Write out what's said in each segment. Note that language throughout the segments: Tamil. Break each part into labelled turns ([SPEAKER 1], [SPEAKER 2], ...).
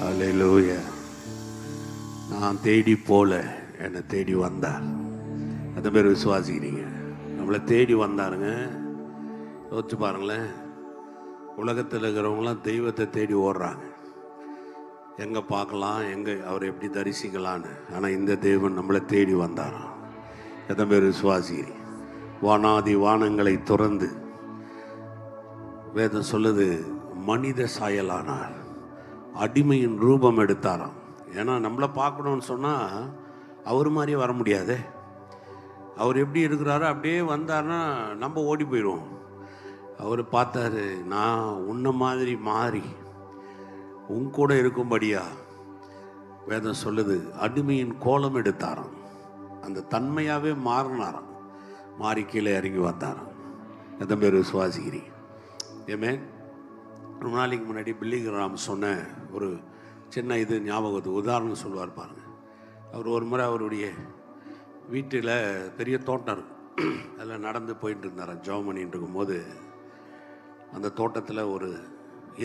[SPEAKER 1] அல்லேலூயா. நான் தேடி போல என்னை தேடி வந்தார். அந்த பேர் விசுவாசிக்கிறீங்க? நம்மளை தேடி வந்தாருங்க. யோசிச்சு பாருங்களேன். உலகத்தில் இருக்கிறவங்களாம் தெய்வத்தை தேடி ஓடுறாங்க, எங்கே பார்க்கலாம், எங்கே அவர் எப்படி தரிசிக்கலான்னு. ஆனால் இந்த தெய்வம் நம்மளை தேடி வந்தாராம். எத்தனை பேர் விசுவாசிக்கிறீங்க? வானாதி வானங்களை துறந்து வேதம் சொல்லுது, மனித சாயலானார், அடிமையின் ரூபம் எடுத்தாராம். ஏன்னா நம்மளை பார்க்கணுன்னு சொன்னால் அவர் மாதிரியே வர முடியாது. அவர் எப்படி இருக்கிறாரோ அப்படியே வந்தார்னா நம்ம ஓடி போயிடுவோம். அவர் பார்த்தாரு, நான் உன்ன மாதிரி மாறி உன் கூட இருக்கும்படியா வேதம் சொல்லுது, அடிமையின் கோலம் எடுத்தாராம். அந்த தன்மையாகவே மாறினாராம். மாறி கீழே இறங்கி வந்தாராம். எத்தனை பேர் விசுவாசிக்கிறீங்க? ஏமே, ரொம்ப நாளைக்கு முன்னாடி பில்லிகிராம் சொன்ன ஒரு சின்ன இது ஞாபகத்து உதாரணம் சொல்லுவார் பாருங்க. அவர் ஒரு முறை அவருடைய வீட்டில் பெரிய தோட்டம் இருக்கும், அதில் நடந்து போயிட்டு இருந்தார். ஜெபம் பண்ணிட்டு இருக்கும்போது அந்த தோட்டத்தில் ஒரு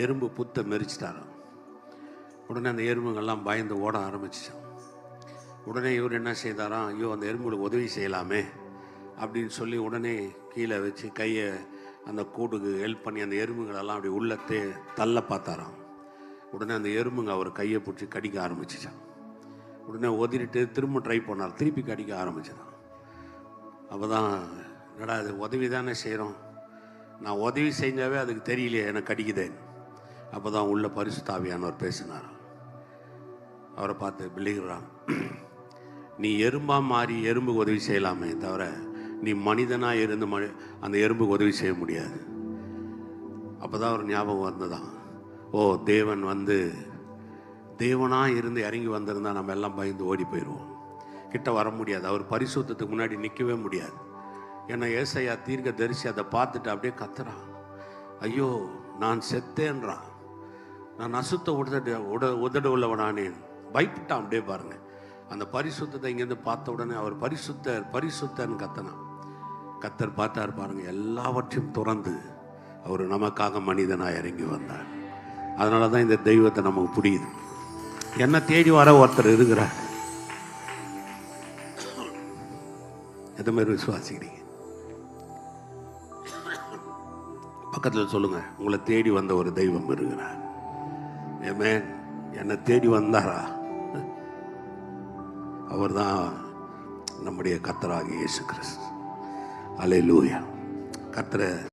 [SPEAKER 1] எறும்பு புத்தை மெரிச்சிட்டாராம். உடனே அந்த எறும்புங்கள்லாம் பயந்து ஓட ஆரம்பிச்சிட்டான். உடனே இவர் என்ன செய்தாராம், ஐயோ அந்த எறும்புகளுக்கு உதவி செய்யலாமே அப்படின்னு சொல்லி உடனே கீழே வச்சு கையை அந்த கூட்டுக்கு ஹெல்ப் பண்ணி அந்த எறும்புகளெல்லாம் அப்படி உள்ளத்தே தள்ள பார்த்தாராம். உடனே அந்த எறும்புங்க அவர் கையை பிடிச்சி கடிக்க ஆரம்பிச்சிச்சான். உடனே ஒதிரிட்டு திரும்ப ட்ரை பண்ணார், திருப்பி கடிக்க ஆரம்பிச்சிதான். அப்போ தான், என்னடா அது உதவி தானே செய்கிறோம், நான் உதவி செஞ்சாவே அதுக்கு தெரியலையே எனக்கு கடிக்குதேன். அப்போ தான் உள்ள பரிசுத்த ஆவியானவர் பேசினார். அவரை பார்த்து, பில்லிகிராம், நீ எறும்பாக மாறி எறும்புக்கு உதவி செய்யலாமே தவிர நீ மனிதனாக இருந்து அந்த எறும்புக்கு உதவி செய்ய முடியாது. அப்போ தான் ஒரு ஞாபகம் வந்ததான், ஓ தேவன் வந்து தேவனாக இருந்து இறங்கி வந்திருந்தால் நம்ம எல்லாம் பயந்து ஓடி போயிடுவோம், கிட்ட வர முடியாது, அவர் பரிசுத்தத்துக்கு முன்னாடி நிற்கவே முடியாது. ஏன்னா ஏசாயா தீர்க்க தரிசி அதை பார்த்துட்டு அப்படியே கத்துறான், ஐயோ நான் செத்தேன்றான், நான் அசுத்த உதடு உள்ளவனானேன், பயப்பட்டான். அப்படியே பாருங்க, அந்த பரிசுத்தத்தை இங்கேருந்து பார்த்த உடனே அவர் பரிசுத்தர் பரிசுத்தர்னு கத்தனான். கத்தர் பார்த்தார் பாருங்க, எல்லாவற்றையும் துறந்து அவர் நமக்காக மனிதனாக இறங்கி வந்தார். அதனால தான் இந்த தெய்வத்தை நமக்கு புரியுது. என்ன தேடி வர ஒருத்தர் இருக்கிறார். எது மாதிரி விசுவாசிக்கிறீங்க? பக்கத்தில் சொல்லுங்க, உங்களை தேடி வந்த ஒரு தெய்வம் இருக்கிறார். ஏமே, என்னை தேடி வந்தாரா? அவர் தான் நம்முடைய கர்த்தராகிய இயேசு கிறிஸ்து. அல்லேலூயா. கர்த்தரை